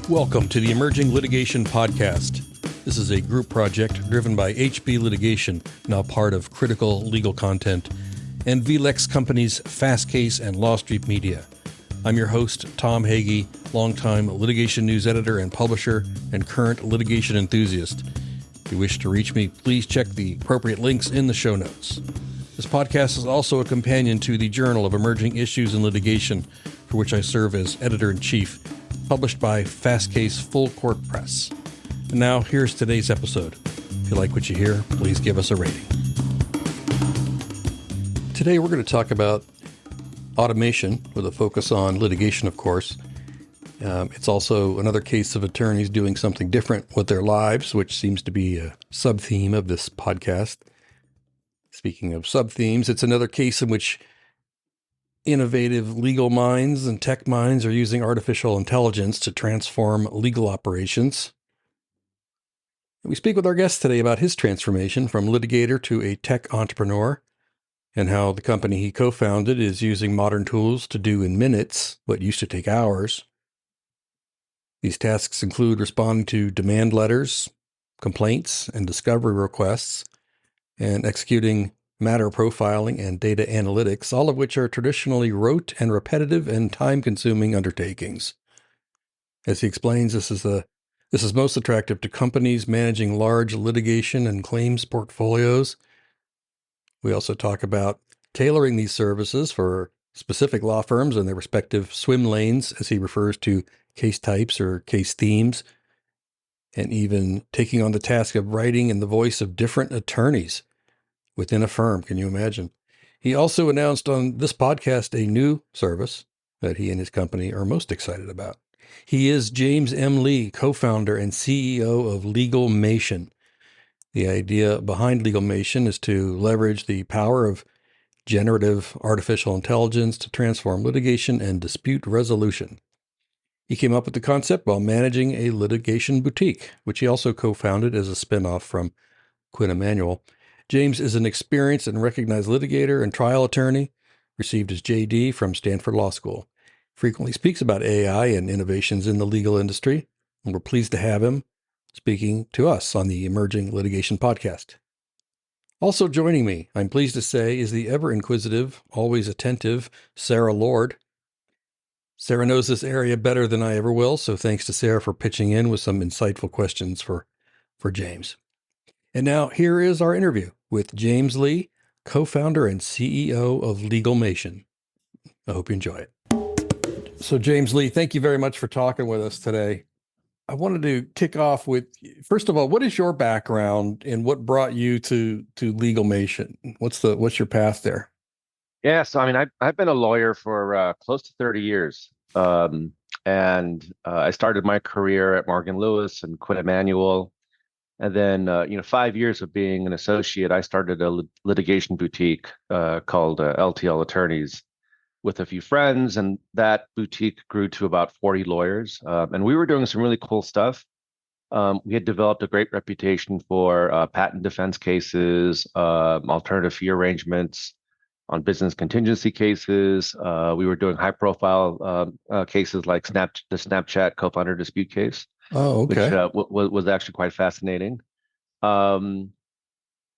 Welcome to the Emerging Litigation Podcast. This is a group project driven by HB Litigation, now part of Critical Legal Content, and VLEX Companies Fast Case and Law Street Media. I'm your host, Tom Hagee, longtime litigation news editor and publisher, and current litigation enthusiast. If you wish to reach me, please check the appropriate links in the show notes. This podcast is also a companion to the Journal of Emerging Issues in Litigation, for which I serve as editor-in-chief, published by Fast Case Full Court Press. And now, here's today's episode. If you like what you hear, please give us a rating. Today, we're going to talk about automation with a focus on litigation, of course. It's also another case of attorneys doing something different with their lives, which seems to be a sub-theme of this podcast. Speaking of sub-themes, it's another case in which innovative legal minds and tech minds are using artificial intelligence to transform legal operations. We speak with our guest today about his transformation from litigator to a tech entrepreneur and how the company he co-founded is using modern tools to do in minutes what used to take hours. These tasks include responding to demand letters, complaints, and discovery requests, and executing matter profiling and data analytics, all of which are traditionally rote and repetitive and time-consuming undertakings. As he explains, this is most attractive to companies managing large litigation and claims portfolios. We also talk about tailoring these services for specific law firms and their respective swim lanes, as he refers to case types or case themes, and even taking on the task of writing in the voice of different attorneys within a firm. Can you imagine? He also announced on this podcast a new service that he and his company are most excited about. He is James M. Lee, co-founder and CEO of Litigation. The idea behind Litigation is to leverage the power of generative artificial intelligence to transform litigation and dispute resolution. He came up with the concept while managing a litigation boutique, which he also co-founded as a spinoff from Quinn Emanuel. James is an experienced and recognized litigator and trial attorney, received his JD from Stanford Law School. Frequently speaks about AI and innovations in the legal industry, and we're pleased to have him speaking to us on the Emerging Litigation Podcast. Also joining me, I'm pleased to say, is the ever-inquisitive, always attentive Sara Lord. Sara knows this area better than I ever will, so thanks to Sara for pitching in with some insightful questions for James. And now here is our interview with James Lee, co-founder and CEO of Litigation. I hope you enjoy it. So James Lee, thank you very much for talking with us today. I wanted to kick off with, first of all, what is your background and what brought you to Litigation? What's your path there? Yeah, so I mean, I've been a lawyer for close to 30 years, and I started my career at Morgan Lewis and Quinn Emanuel. And then, 5 years of being an associate, I started a litigation boutique called LTL Attorneys with a few friends. And that boutique grew to about 40 lawyers. And we were doing some really cool stuff. We had developed a great reputation for patent defense cases, alternative fee arrangements on business contingency cases. We were doing high profile cases like the Snapchat co-founder dispute case. Oh, okay. Which was actually quite fascinating. And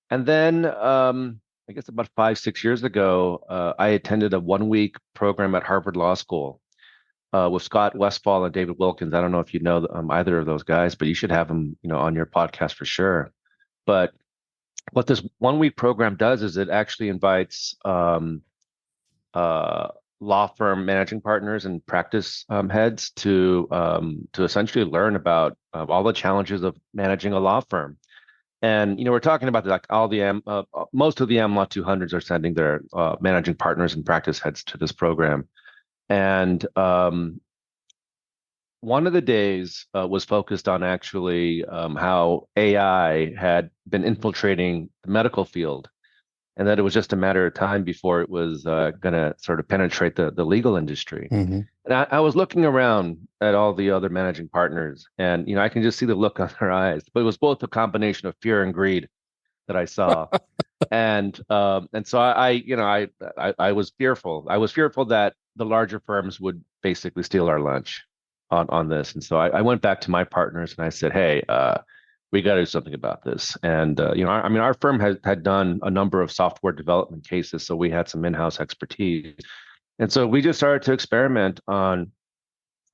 then I guess about 5-6 years ago, I attended a 1-week program at Harvard Law School with Scott Westfall and David Wilkins. I don't know if you know either of those guys, but you should have them, on your podcast for sure. But what this 1-week program does is it actually invites law firm managing partners and practice heads to essentially learn about all the challenges of managing a law firm. And we're talking about like all the most of the AmLaw 200s are sending their managing partners and practice heads to this program. And one of the days was focused on actually how AI had been infiltrating the medical field, and that it was just a matter of time before it was going to sort of penetrate the legal industry. Mm-hmm. And I was looking around at all the other managing partners, and I can just see the look on their eyes. But it was both a combination of fear and greed that I saw, and so I was fearful. I was fearful that the larger firms would basically steal our lunch. on this. And so I went back to my partners and I said, hey, we got to do something about this. And I mean, our firm had done a number of software development cases, so we had some in-house expertise. And so we just started to experiment on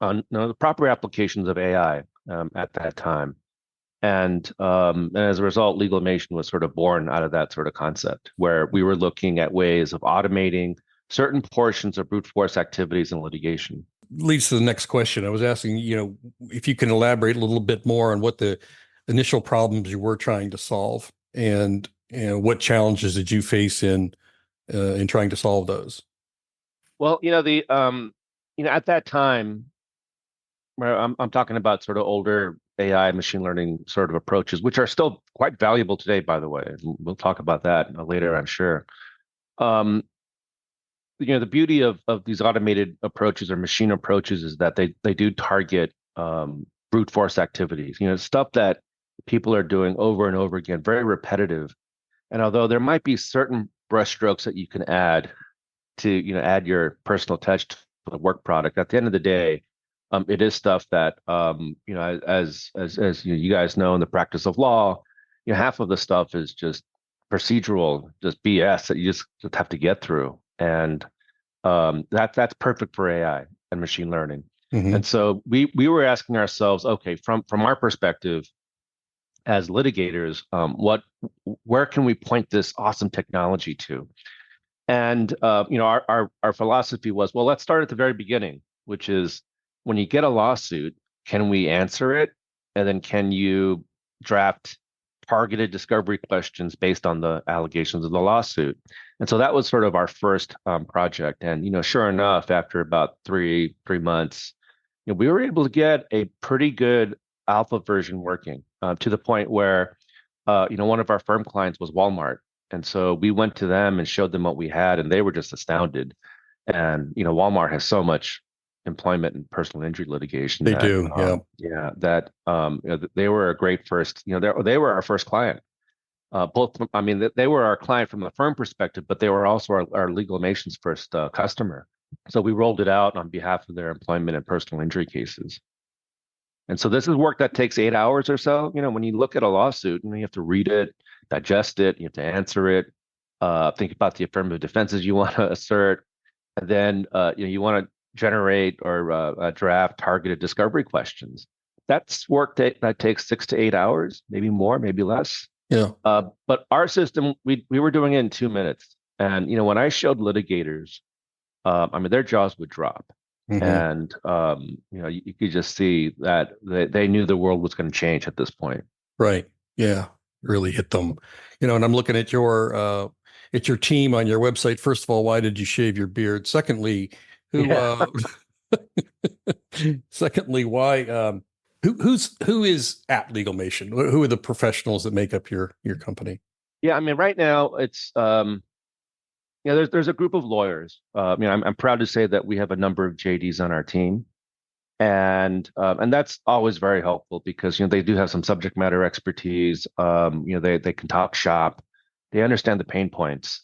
the proper applications of AI at that time. And as a result, Legalmation was sort of born out of that sort of concept, where we were looking at ways of automating certain portions of brute force activities in litigation. Leads to the next question. I was asking, if you can elaborate a little bit more on what the initial problems you were trying to solve, and what challenges did you face in trying to solve those? Well, at that time, where I'm talking about sort of older AI machine learning sort of approaches, which are still quite valuable today, by the way. We'll talk about that later, I'm sure. Um, the beauty of these automated approaches or machine approaches is that they do target brute force activities, stuff that people are doing over and over again, very repetitive. And although there might be certain brushstrokes that you can add to, add your personal touch to the work product, at the end of the day, it is stuff that, as you guys know, in the practice of law, half of the stuff is just procedural, just BS that you just have to get through. And that's perfect for AI and machine learning. Mm-hmm. And so we were asking ourselves, okay, from our perspective as litigators, where can we point this awesome technology to? And our philosophy was, well, let's start at the very beginning, which is when you get a lawsuit, can we answer it? And then can you draft targeted discovery questions based on the allegations of the lawsuit? And so that was sort of our first project. And sure enough, after about three months, we were able to get a pretty good alpha version working to the point where one of our firm clients was Walmart. And so we went to them and showed them what we had, and they were just astounded. And Walmart has so much employment and personal injury litigation They that do, yeah. they were a great first. They were our first client. Both, I mean, they were our client from the firm perspective, but they were also our Legalmation's first customer. So we rolled it out on behalf of their employment and personal injury cases. And so this is work that takes 8 hours or so. When you look at a lawsuit, you have to read it, digest it, you have to answer it, think about the affirmative defenses you want to assert, and then you want to generate or draft targeted discovery questions. That's work that takes 6 to 8 hours, maybe more, maybe less. Yeah. But our system, we were doing it in 2 minutes. And when I showed litigators, I mean, their jaws would drop. Mm-hmm. And you could just see that they knew the world was going to change at this point. Right. Yeah. Really hit them. And I'm looking at your team on your website. First of all, why did you shave your beard? Secondly, secondly, why who is at Legalmation? Who are the professionals that make up your company? Yeah, I mean, right now it's there's a group of lawyers. I'm proud to say that we have a number of JDs on our team, and that's always very helpful because they do have some subject matter expertise. They can talk shop, they understand the pain points,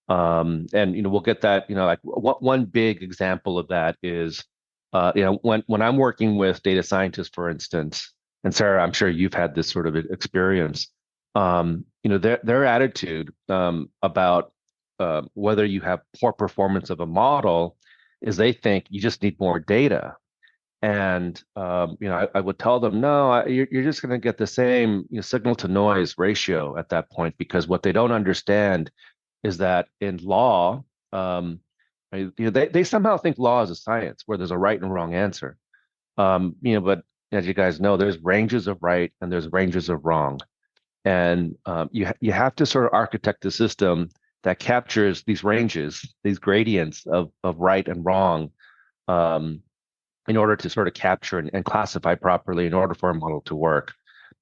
and we'll get that. Like one big example of that is when I'm working with data scientists, for instance, and Sarah, I'm sure you've had this sort of experience. Their attitude about whether you have poor performance of a model is they think you just need more data. And I would tell them, no, you're just going to get the same signal to noise ratio at that point, because what they don't understand is that in law, they somehow think law is a science where there's a right and wrong answer. But as you guys know, there's ranges of right and there's ranges of wrong, and you have to sort of architect the system that captures these ranges, these gradients of right and wrong, in order to sort of capture and classify properly in order for a model to work.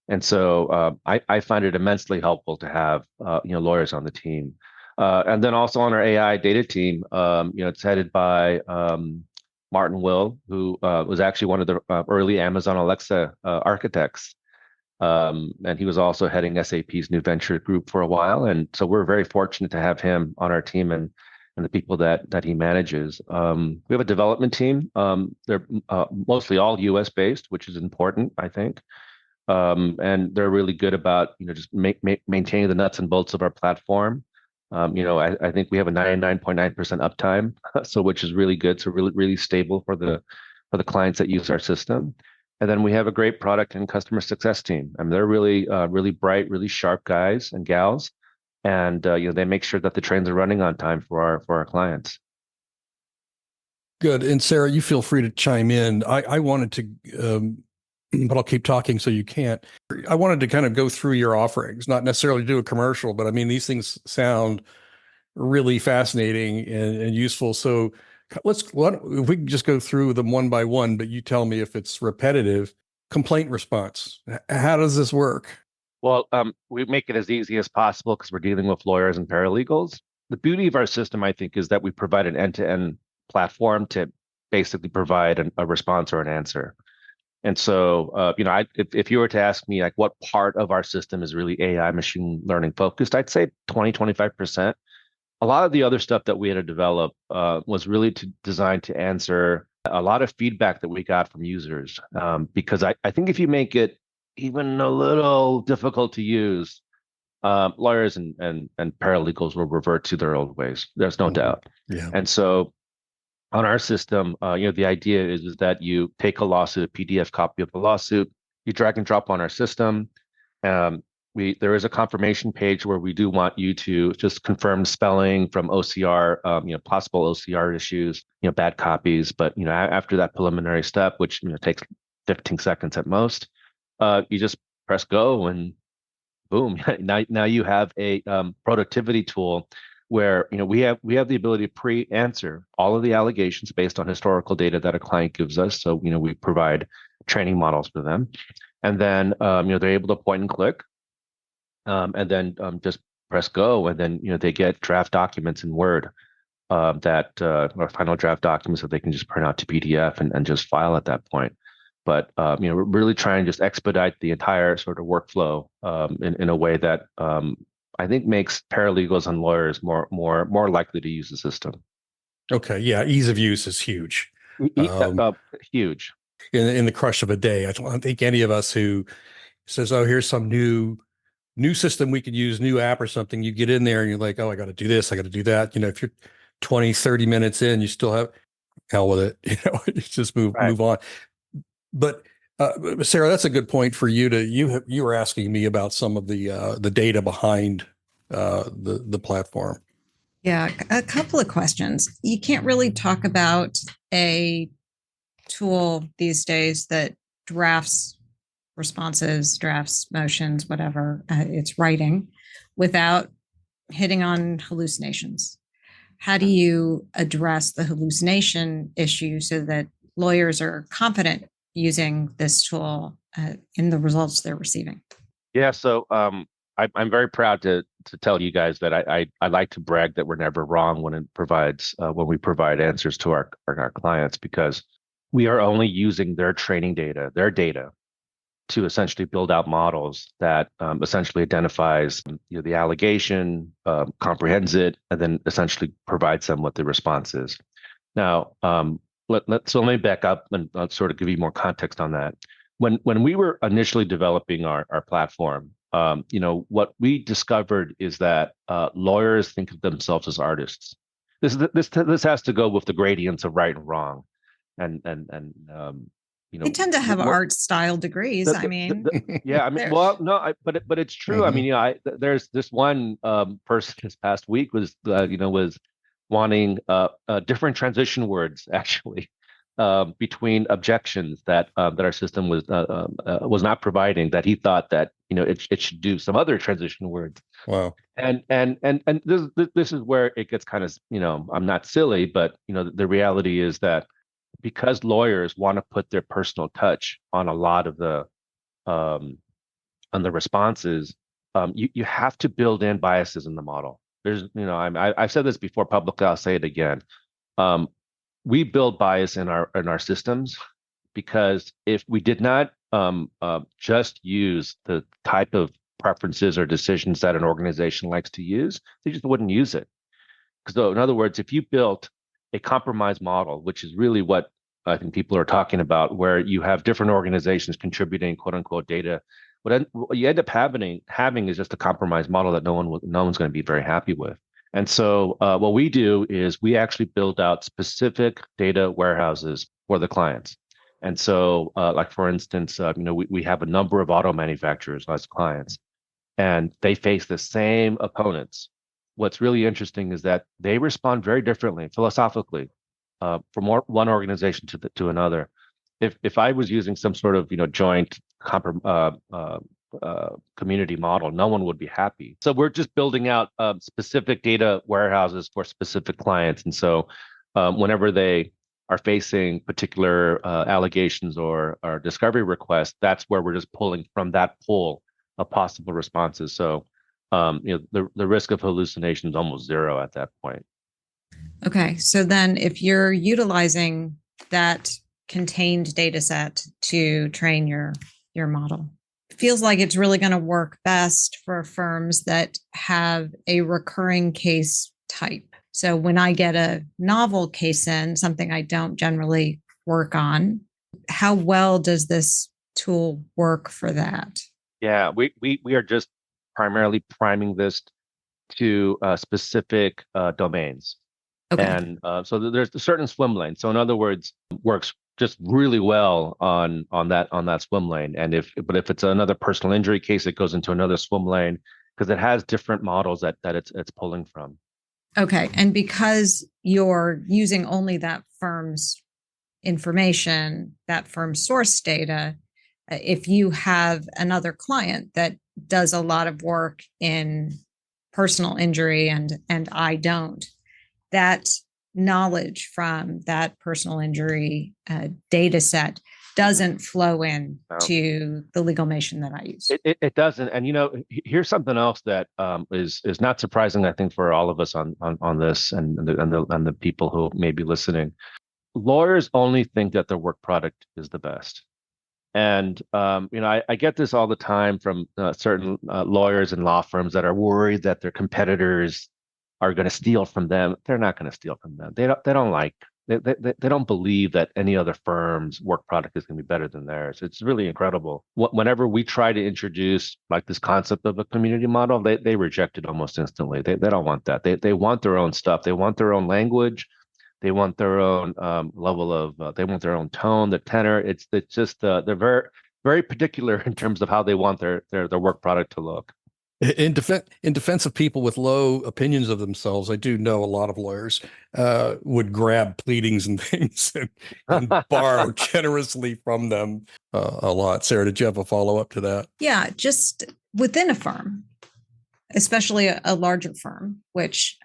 And so I find it immensely helpful to have lawyers on the team. And then also on our AI data team, it's headed by Martin Will, who was actually one of the early Amazon Alexa architects. And he was also heading SAP's new venture group for a while. And so we're very fortunate to have him on our team. And and the people that he manages. We have a development team. They're mostly all U.S. based, which is important, I think. And they're really good about just maintaining the nuts and bolts of our platform. I think we have a 99.9% uptime, so which is really good. So really stable for the clients that use our system. And then we have a great product and customer success team. I mean, they're really bright, really sharp guys and gals, and they make sure that the trains are running on time for our clients. Good. And Sarah, you feel free to chime in. I wanted to, but I'll keep talking so you can't. I wanted to kind of go through your offerings, not necessarily do a commercial, but I mean, these things sound really fascinating and useful. So if we can just go through them one by one, but you tell me if it's repetitive. Complaint response. How does this work? Well, we make it as easy as possible because we're dealing with lawyers and paralegals. The beauty of our system, I think, is that we provide an end-to-end platform to basically provide a response or an answer. And so, if you were to ask me like what part of our system is really AI machine learning focused, I'd say 25%. A lot of the other stuff that we had to develop was really designed to answer a lot of feedback that we got from users. Because I think if you make it even a little difficult to use, lawyers and paralegals will revert to their old ways. There's no doubt. Yeah. And so on our system, the idea is that you take a lawsuit, a PDF copy of the lawsuit, you drag and drop on our system. There is a confirmation page where we do want you to just confirm spelling from OCR, possible OCR issues, bad copies. But after that preliminary step, which takes 15 seconds at most, you just press go and boom. Now you have a productivity tool where we have the ability to pre-answer all of the allegations based on historical data that a client gives us. So we provide training models for them, and then they're able to point and click, and then just press go, and then they get draft documents in Word that or final draft documents that they can just print out to PDF and just file at that point. But we're really trying to just expedite the entire sort of workflow in a way that I think makes paralegals and lawyers more likely to use the system. Okay. Yeah. Ease of use is huge. Huge. In the crush of a day. I don't think any of us who says, "Oh, here's some new system we could use, new app or something." You get in there and you're like, "Oh, I got to do this. I got to do that." If you're 20, 30 minutes in, you still have hell with it. You just move on. But Sarah, that's a good point for you you were asking me about some of the data behind the platform. Yeah, a couple of questions. You can't really talk about a tool these days that drafts responses, drafts motions, whatever it's writing, without hitting on hallucinations. How do you address the hallucination issue so that lawyers are confident using this tool in the results they're receiving? Yeah, so I'm very proud to tell you guys that I like to brag that we're never wrong when we provide answers to our clients, because we are only using their training data, their data, to essentially build out models that essentially identifies the allegation, comprehends it, and then essentially provides them with the responses. Now, let me back up and I'll sort of give you more context on that. When we were initially developing our platform, what we discovered is that lawyers think of themselves as artists. This has to go with the gradients of right and wrong, and they tend to have art style degrees. Yeah, I mean, well, no, but it's true. Mm-hmm. I mean, there's this one person this past week was wanting different transition words actually between objections that our system was not providing, that he thought that it should do some other transition words. Wow. And this is where it gets kind of I'm not silly, but the reality is that because lawyers want to put their personal touch on a lot of the on the responses, you have to build in biases in the model. There's I've said this before publicly, I'll say it again. We build bias in our systems because if we did not just use the type of preferences or decisions that an organization likes to use, they just wouldn't use it. So in other words, if you built a compromise model, which is really what I think people are talking about, where you have different organizations contributing quote unquote data, what you end up having is just a compromise model that no one's going to be very happy with. And so what we do is we actually build out specific data warehouses for the clients. And so, like for instance, we have a number of auto manufacturers as clients, and they face the same opponents. What's really interesting is that they respond very differently philosophically from one organization to another. If I was using some sort of joint community model, no one would be happy. So we're just building out specific data warehouses for specific clients, and so whenever they are facing particular allegations or discovery requests, that's where we're just pulling from that pool of possible responses. So the risk of hallucination is almost zero at that point. Okay, so then if you're utilizing that contained data set to train your model, it feels like it's really going to work best for firms that have a recurring case type. So when I get a novel case in, something I don't generally work on, how well does this tool work for that? Yeah, we are just primarily priming this to specific domains. Okay. And so there's a certain swim lane. So in other words, works just really well on that swim lane. And if it's another personal injury case, it goes into another swim lane because it has different models that it's pulling from. Okay. And because you're using only that firm's information, that firm's source data, if you have another client that does a lot of work in personal injury and I don't, that knowledge from that personal injury data set doesn't flow in to the legalmation that I use. It doesn't. And here's something else that is not surprising, I think, for all of us on this and the people who may be listening. Lawyers only think that their work product is the best. And I get this all the time from certain lawyers and law firms that are worried that their competitors are going to steal from them. They're not going to steal from them. They don't believe that any other firm's work product is going to be better than theirs. It's really incredible. Whenever we try to introduce like this concept of a community model, they reject it almost instantly. They don't want that. They want their own stuff. They want their own language. They want their own level of. They want their own tone, the tenor. It's just they're very very particular in terms of how they want their work product to look. In defense of people with low opinions of themselves, I do know a lot of lawyers would grab pleadings and things and borrow generously from them a lot. Sarah, did you have a follow-up to that? Yeah, just within a firm, especially a larger firm, which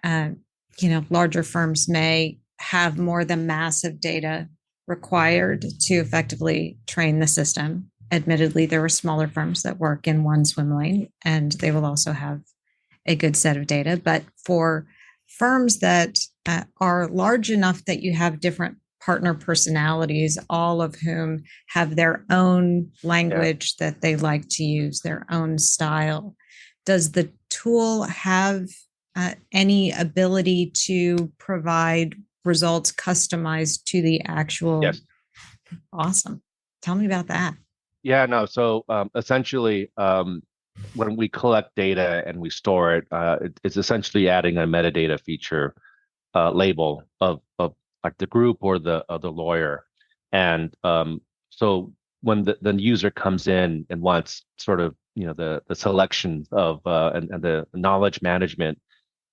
larger firms may have more than massive data required to effectively train the system. Admittedly, there are smaller firms that work in one swim lane, and they will also have a good set of data. But for firms that are large enough that you have different partner personalities, all of whom have their own language that they like to use, their own style, does the tool have any ability to provide results customized to the actual? Yes. Awesome. Tell me about that. Yeah, no. So essentially, when we collect data and we store it, it's essentially adding a metadata feature label of like the group or the lawyer. And so when the user comes in and wants sort of the selection of and the knowledge management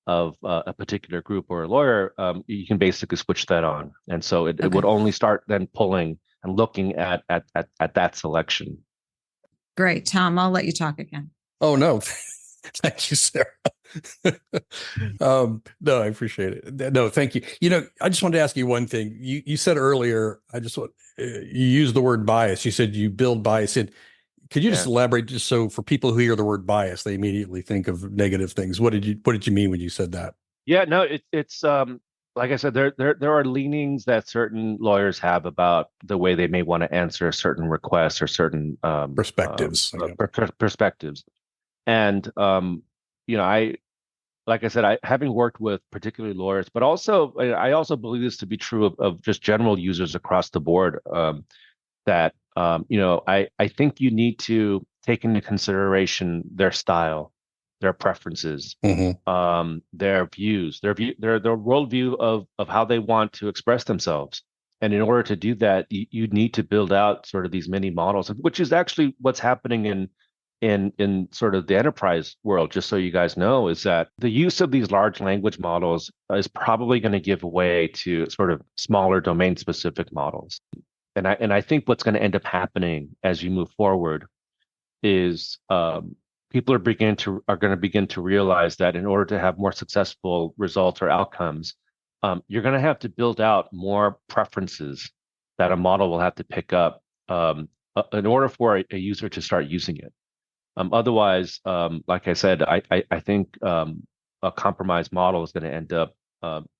of a particular group or a lawyer, you can basically switch that on. And so it would only start then pulling and looking at that selection. Great. Tom, I'll let you talk again. Oh, no. Thank you, Sarah. No, I appreciate it. No, thank you. I just wanted to ask you one thing. You said earlier, you used the word bias. You said you build bias in. Could you just elaborate, just so for people who hear the word bias, they immediately think of negative things? What did you mean when you said that? Yeah, no, it's like I said, there are leanings that certain lawyers have about the way they may want to answer certain requests or certain Perspectives. perspectives. And like I said, having worked with particularly lawyers, but also I also believe this to be true of just general users across the board. That I think you need to take into consideration their style, their preferences, Mm-hmm. their views, their worldview of how they want to express themselves. And in order to do that, you need to build out sort of these mini models, which is actually what's happening in sort of the enterprise world. Just so you guys know, is that the use of these large language models is probably going to give way to sort of smaller domain specific models. And I think what's going to end up happening as you move forward is people are going to begin to realize that in order to have more successful results or outcomes, you're going to have to build out more preferences that a model will have to pick up in order for a user to start using it. Otherwise, like I said, I think a compromised model is going to end up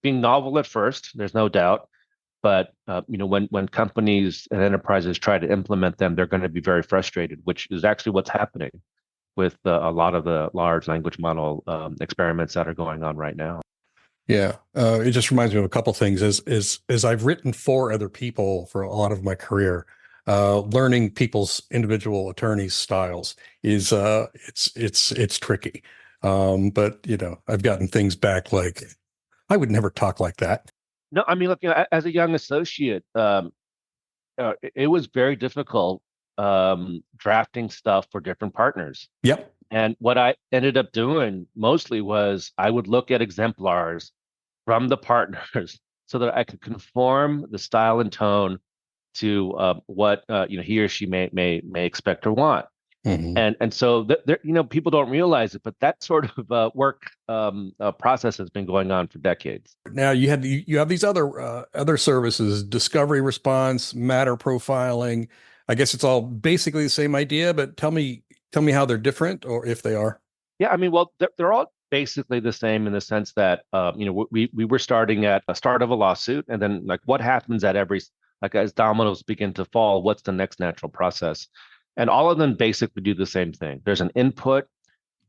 being novel at first. There's no doubt, but when companies and enterprises try to implement them, they're going to be very frustrated, which is actually what's happening with a lot of the large language model experiments that are going on right now. Yeah, it just reminds me of a couple things. As I've written for other people for a lot of my career, learning people's individual attorneys' styles is it's tricky. But I've gotten things back like I would never talk like that. No, I mean, look, as a young associate, it was very difficult drafting stuff for different partners. Yep. And what I ended up doing mostly was I would look at exemplars from the partners so that I could conform the style and tone to what he or she may expect or want. Mm-hmm. And so people don't realize it, but that sort of work process has been going on for decades. Now you have these other services, discovery response, matter profiling. I guess it's all basically the same idea, but tell me how they're different or if they are. Yeah, I mean, well, they're all basically the same in the sense that we were starting at a start of a lawsuit, and then like what happens at every like as dominoes begin to fall, what's the next natural process? And all of them basically do the same thing. There's an input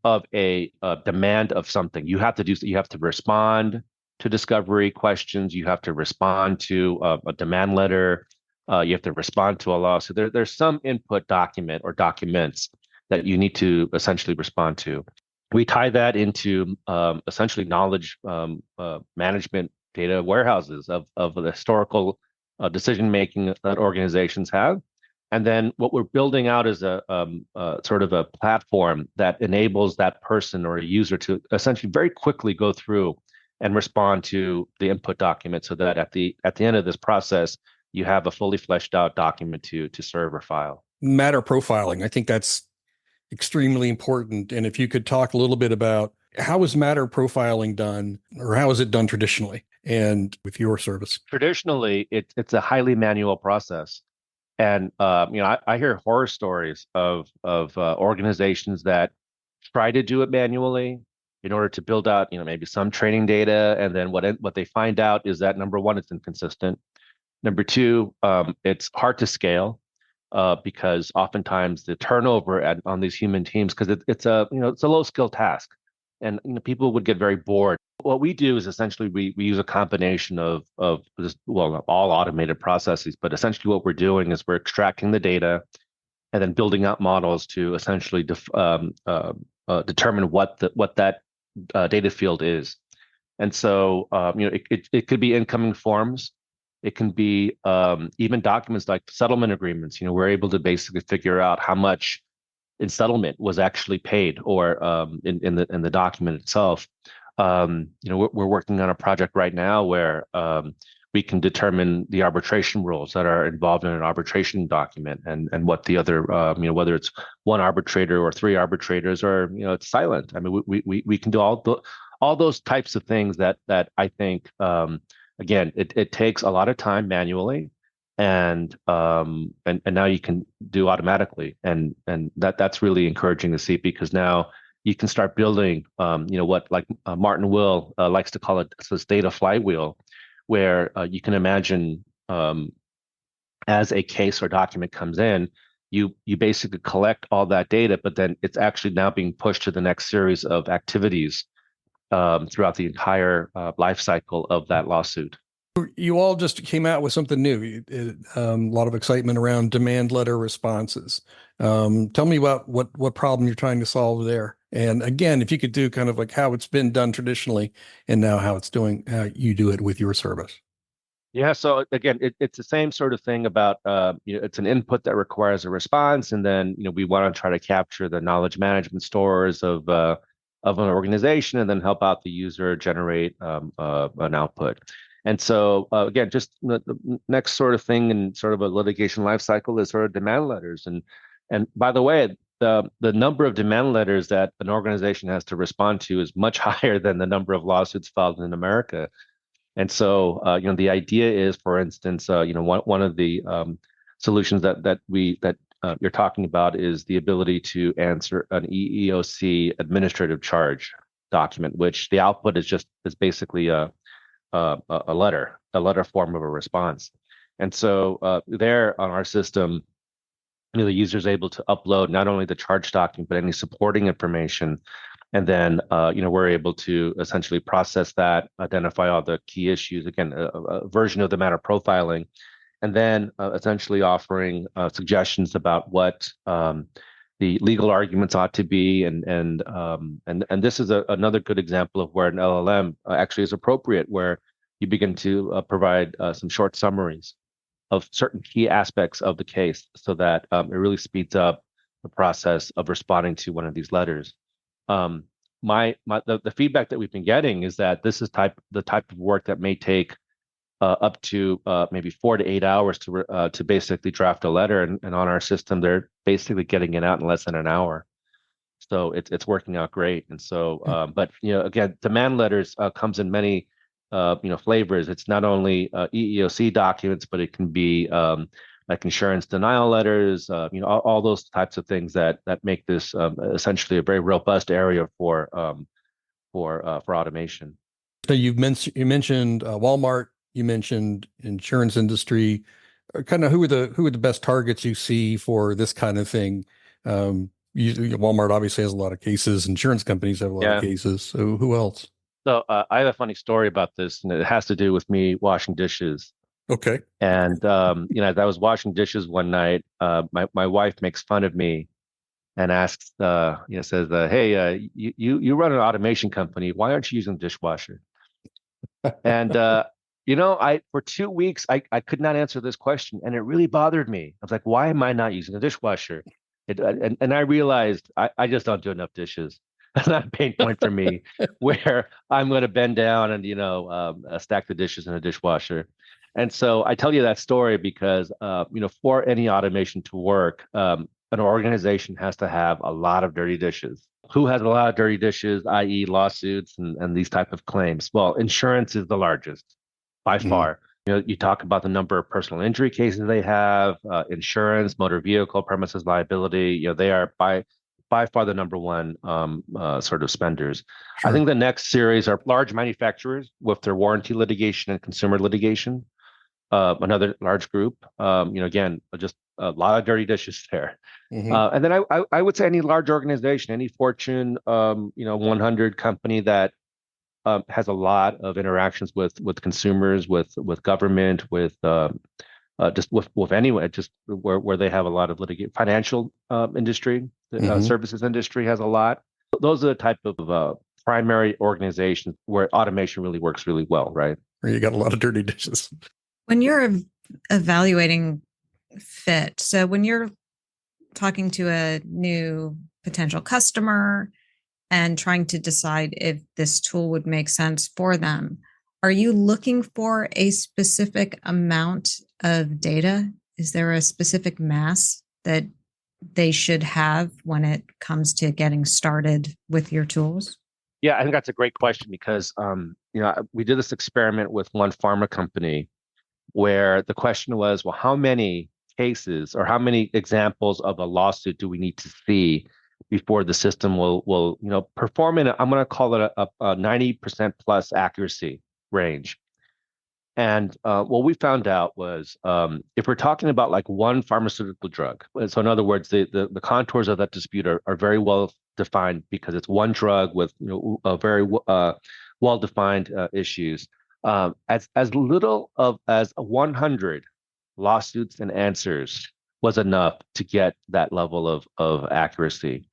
of a demand of something. You have to respond to discovery questions. You have to respond to a demand letter. You have to respond to a lawsuit. There's some input document or documents that you need to essentially respond to. We tie that into essentially knowledge management data warehouses of the historical decision making that organizations have. And then what we're building out is a sort of a platform that enables that person or a user to essentially very quickly go through and respond to the input document, so that at the end of this process, you have a fully fleshed out document to serve or file. Matter profiling. I think that's extremely important. And if you could talk a little bit about how is matter profiling done, or how is it done traditionally and with your service? Traditionally, it's a highly manual process. And I hear horror stories of organizations that try to do it manually in order to build out, maybe some training data, and then what they find out is that number one, it's inconsistent. Number two, it's hard to scale because oftentimes the turnover on these human teams, because it's a low skill task, and people would get very bored. What we do is essentially we use a combination of this, well, not all automated processes, but essentially what we're doing is we're extracting the data and then building out models to essentially determine what that data field is. And so it could be incoming forms. It can be even documents like settlement agreements. We're able to basically figure out how much in settlement was actually paid, or in the document itself. We're working on a project right now where we can determine the arbitration rules that are involved in an arbitration document, and what the other whether it's one arbitrator or three arbitrators, or it's silent. I mean, we can do all those types of things that I think again it takes a lot of time manually, and now you can do automatically, and that's really encouraging to see, because now you can start building what, like Martin Will likes to call it, this data flywheel, where you can imagine as a case or document comes in, you basically collect all that data, but then it's actually now being pushed to the next series of activities throughout the entire life cycle of that lawsuit. You all just came out with something new. A lot of excitement around demand letter responses. Tell me about what problem you're trying to solve there. And again, if you could do kind of like how it's been done traditionally and now how you do it with your service. Yeah, so again, it's the same sort of thing about it's an input that requires a response, and then we want to try to capture the knowledge management stores of an organization, and then help out the user generate an output. And so again, just the next sort of thing in sort of a litigation life cycle is sort of demand letters. And by the way, the number of demand letters that an organization has to respond to is much higher than the number of lawsuits filed in America. And so, the idea is, for instance, one of the solutions that you're talking about is the ability to answer an EEOC administrative charge document, which the output is basically a letter form of a response. And so, there on our system, the user is able to upload not only the charge document but any supporting information. And then, we're able to essentially process that, identify all the key issues, again, a version of the matter profiling, and then essentially offering suggestions about what the legal arguments ought to be. And this is another good example of where an LLM actually is appropriate, where you begin to provide some short summaries of certain key aspects of the case so that it really speeds up the process of responding to one of these letters. The feedback that we've been getting is that this is the type of work that may take up to maybe 4 to 8 hours to basically draft a letter, and on our system they're basically getting it out in less than an hour. So it's working out great. And so, but again, demand letters comes in many flavors. It's not only EEOC documents, but it can be like insurance denial letters, all those types of things that make this essentially a very robust area for automation. So you mentioned Walmart, you mentioned insurance industry. Kind of who are the best targets you see for this kind of thing? Walmart obviously has a lot of cases. Insurance companies have a lot of cases. So who else? So I have a funny story about this, and it has to do with me washing dishes. Okay. And as I was washing dishes one night, my wife makes fun of me and asks, says, "Hey, you run an automation company. Why aren't you using a dishwasher?" And I for 2 weeks I could not answer this question, and it really bothered me. I was like, "Why am I not using a dishwasher?" And I realized I just don't do enough dishes. That's not a pain point for me, where I'm going to bend down and stack the dishes in a dishwasher. And so I tell you that story because for any automation to work, an organization has to have a lot of dirty dishes. Who has a lot of dirty dishes, i.e., lawsuits and these type of claims? Well, insurance is the largest by far. You talk about the number of personal injury cases they have, insurance, motor vehicle, premises liability. They are by far the number one sort of spenders. Sure. I think the next series are large manufacturers with their warranty litigation and consumer litigation. Another large group. Again, just a lot of dirty dishes there. And then I would say any large organization, any Fortune 100 company that has a lot of interactions with consumers, with government, with just with anyone, just where they have a lot of financial industry, services industry has a lot. Those are the type of primary organizations where automation really works really well, right? Where you got a lot of dirty dishes. When you're evaluating fit, so when you're talking to a new potential customer and trying to decide if this tool would make sense for them, are you looking for a specific amount of data? Is there a specific mass that they should have when it comes to getting started with your tools? Yeah, I think that's a great question because we did this experiment with one pharma company where the question was, well, how many cases or how many examples of a lawsuit do we need to see before the system will perform in I'm going to call it a 90% plus accuracy range. And what we found out was if we're talking about like one pharmaceutical drug, so in other words, the contours of that dispute are very well defined because it's one drug with a very well defined issues. As little of as 100 lawsuits and answers was enough to get that level of accuracy.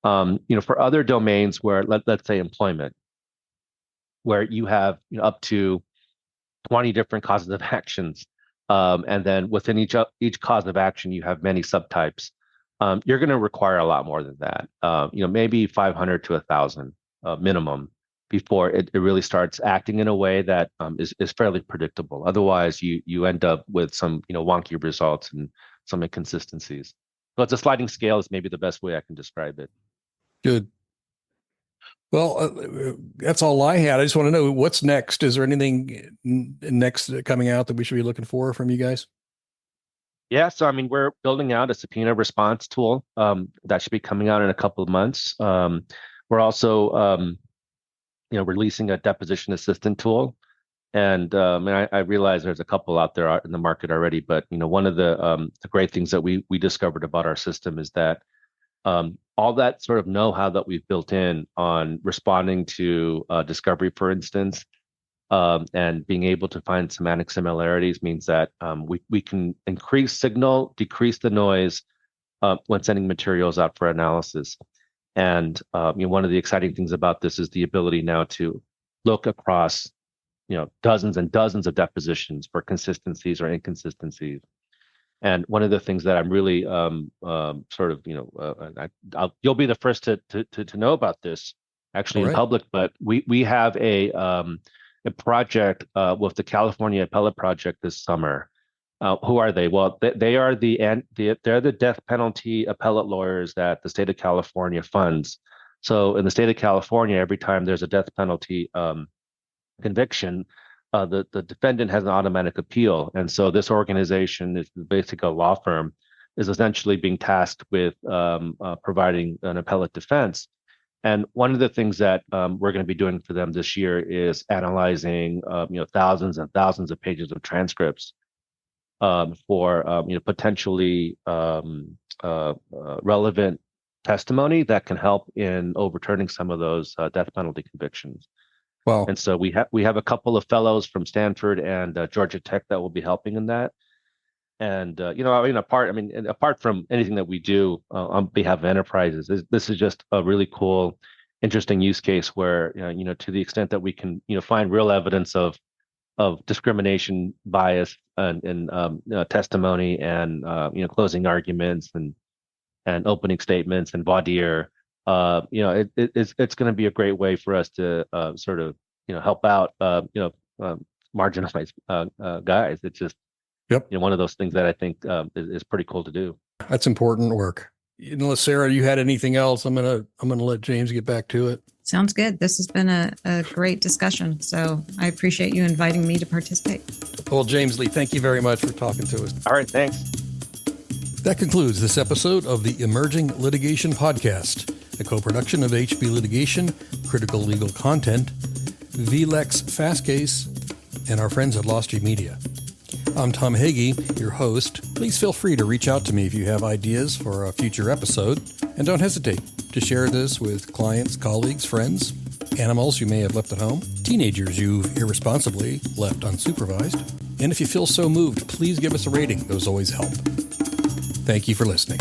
For other domains where let's say employment, where you have up to 20 different causes of actions. And then within each cause of action, you have many subtypes. You're going to require a lot more than that. Maybe 500 to 1,000 minimum before it really starts acting in a way that is fairly predictable. Otherwise, you end up with some wonky results and some inconsistencies. So it's a sliding scale is maybe the best way I can describe it. Good. Well, that's all I had. I just want to know what's next. Is there anything next coming out that we should be looking for from you guys? Yeah, so I mean, we're building out a subpoena response tool that should be coming out in a couple of months. We're also, releasing a deposition assistant tool, and I realize there's a couple out there in the market already. But one of the great things that we discovered about our system is that all that sort of know-how that we've built in on responding to discovery, for instance, and being able to find semantic similarities means that we can increase signal, decrease the noise when sending materials out for analysis. And one of the exciting things about this is the ability now to look across dozens and dozens of depositions for consistencies or inconsistencies. And one of the things that I'm really sort of, you'll be the first to know about this actually in public, but we have a project with the California Appellate Project this summer. Who are they? Well, they're the death penalty appellate lawyers that the state of California funds. So in the state of California, every time there's a death penalty conviction, the defendant has an automatic appeal. And so this organization is basically a law firm, is essentially being tasked with providing an appellate defense. And one of the things that we're going to be doing for them this year is analyzing thousands and thousands of pages of transcripts for potentially relevant testimony that can help in overturning some of those death penalty convictions. Wow. And so we have a couple of fellows from Stanford and Georgia Tech that will be helping in that. And apart from anything that we do on behalf of enterprises, this is just a really cool, interesting use case where to the extent that we can find real evidence of discrimination, bias, and testimony, and closing arguments, and opening statements, and voir dire. It's going to be a great way for us to sort of help out marginalized guys. It's just one of those things that I think is pretty cool to do. That's important work. Unless Sarah, you had anything else, I'm gonna let James get back to it. Sounds good. This has been a great discussion. So I appreciate you inviting me to participate. Well, James Lee, thank you very much for talking to us. All right, thanks. That concludes this episode of the Emerging Litigation Podcast, a co-production of HB Litigation, Critical Legal Content, VLEX Fastcase, and our friends at Lost G Media. I'm Tom Hagee, your host. Please feel free to reach out to me if you have ideas for a future episode, and don't hesitate to share this with clients, colleagues, friends, animals you may have left at home, teenagers you've irresponsibly left unsupervised. And if you feel so moved, please give us a rating. Those always help. Thank you for listening.